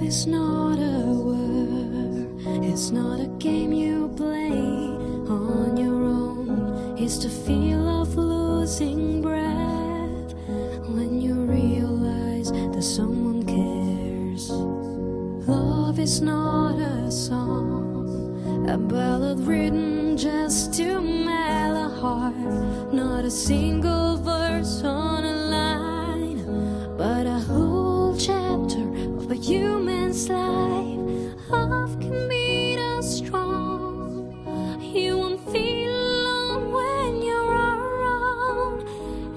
is not a word, it's not a game you play on your own. It's the feel of losing breath when you realize that someone cares. Love is not a song, a ballad written just to melt a heart. Not a single verse on a line, but a whole chapter of a human's life. Love can be that strong. You won't feel alone when you're around.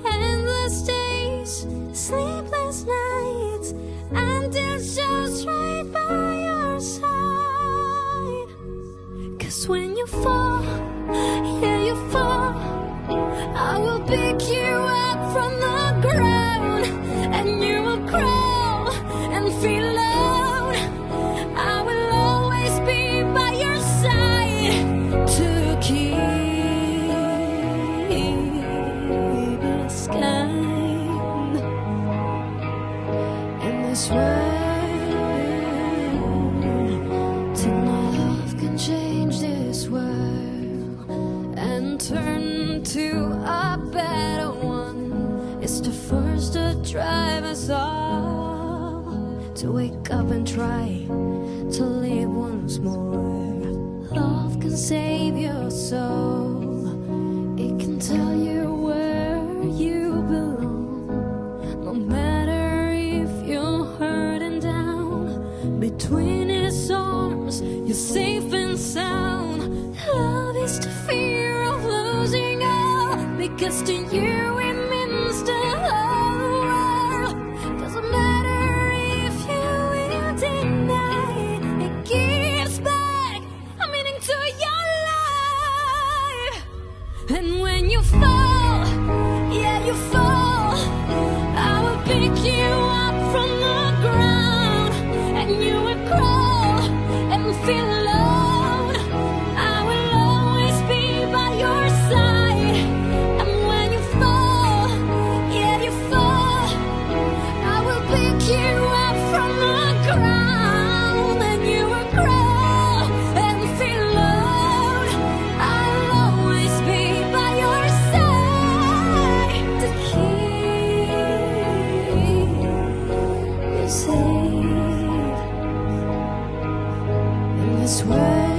Endless days, sleepless nights, and they're just right by your side. 'Cause when you fall, yeah, you fall, I will pick you up from the ground, and you will crawl and feel alone. I will always be by your side to keep us kind in this world. Tonight love can change this world and turn to a better one. It's the first to drive us all to wake up and try to live once more. Love can save your soul, it can tell you where you belong. No matter if you're hurt and down, between its arms you're safe and sound. Love is the fear of losing all, because to you it means the whole world. Doesn't matter if you will deny, it gives back a meaning to your life. And when you fall, yeah, you fall, I will pick you up from the ground, and you will crawl and feel alone. I will always be by your side. And when you fall, yeah, you fall, I will pick you up from the ground, and you will crawl and feel alone. I'll always be by your side to keep you safe in this world.